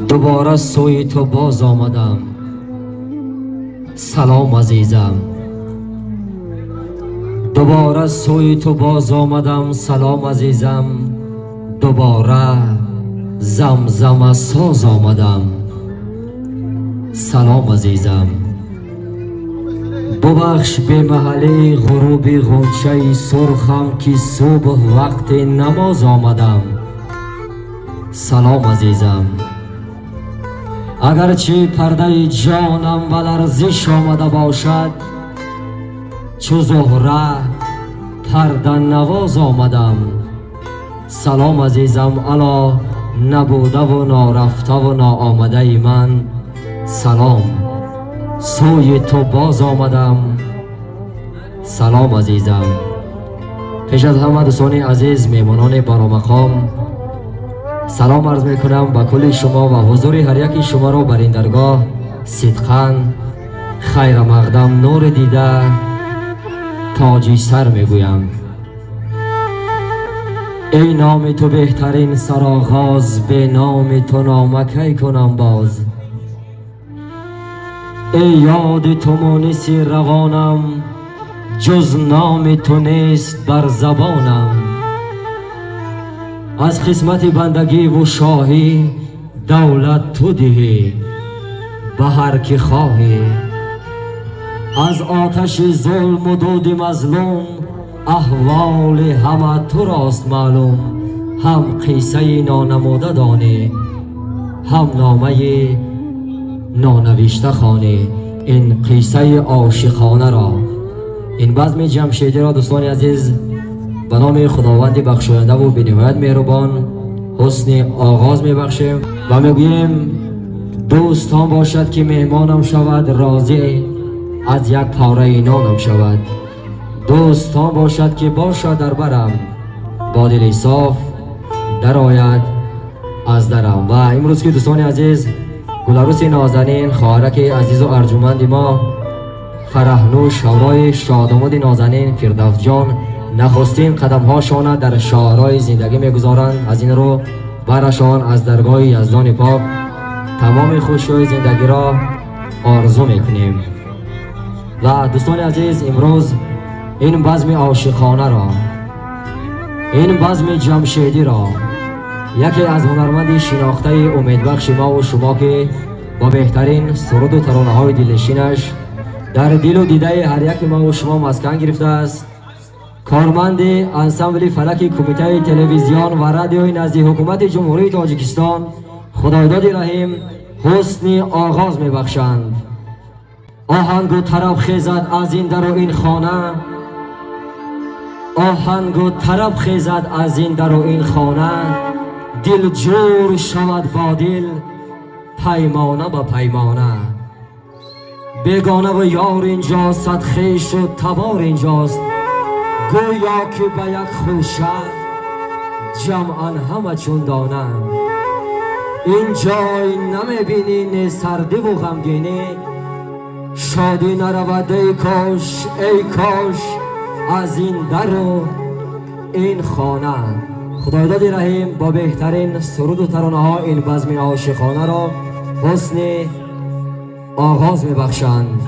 دوباره سوی تو باز آمدم. سلام عزیزم. دوباره سوی تو باز آمدم. سلام عزیزم. دوباره زمزم ساز آمدم. سلام عزیزم. ببخش به محله غروب غنچه سرخم که صبح وقت نماز آمدم. سلام عزیزم. اگرچه پرده جانم و لرزش آمده باشد، چو زهره پرده نواز آمدم. سلام عزیزم. الا نبوده و نارفته و ناآمده ای من، سلام سوی تو باز آمدم. سلام عزیزم. پیش از همه دوستان عزیز، میمانان برامقام، سلام عرض میکنم به کل شما و حضور هر یکی شما را بر این درگاه صدقاً خیر مقدم نور دیده تاجی سر میگویم. ای نام تو بهترین سرآغاز، به نام تو نامکی کنم باز. ای یاد تو مونس روانم، جز نام تو نیست بر زبانم. از قسمت بندگی و شاهی دولت تو دهی به هر که خواهی. از آتش ظلم و دود مظلوم، احوال همه تو راست معلوم. هم قصه نانموده دانی، هم نامه نانوشته خوانی. این قصه عاشقانه را، این بزم جمشیدی را دوستان عزیز به نام خداوند بخشاینده و بنهایت مهربان حسن آغاز میبخشیم و میگوییم دوستان باشد که مهمانم شود، راضی از یک پاره نانم شود. دوستان باشد که باشد در برم، با دل صاف در آید از درم. و امروز که دوستان عزیز گلعروس نازنین خواهرک عزیز و ارجمند ما فرحنوش هوای شادامد نازنین فردوس جان نخستین قدم هاشان در شاهرای زندگی میگذارند. از این رو برشان از درگاه یزدان پاک تمام خوشی زندگی را آرزو میکنیم. و دوستان عزیز امروز این بزم عاشقانه را، این بزم جمشیدی را یکی از هنرمند شناخته امیدبخش ما و شما که با بهترین سرود و ترانه های دلنشینش در دل و دیده هر یک ما و شما مسکن گرفته است، کارمند انسامبل فلک کمیته تلویزیون و رادیوی نزد حکومت جمهوری تاجیکستان خداداد رحیم حسن آغاز میبخشند. آهنگ و طرب خیزد از این در و این خانه، آهنگ و طرب خیزد از این در و این خانه. دل جور شود با دل، پیمانه با پیمانه. بیگانه و یار اینجاست، صد خویش و تبار اینجاست. گویا که به یک خوشه جمعا همه چون دانه. این جای نمیبینی نه سرده و غمگینی، شادی نرود ای کاش ای کاش از این در و این خانه. خداداد رحیم با بهترین سرود و ترانه ها این بزم عاشقانه را حسن آغاز میبخشند.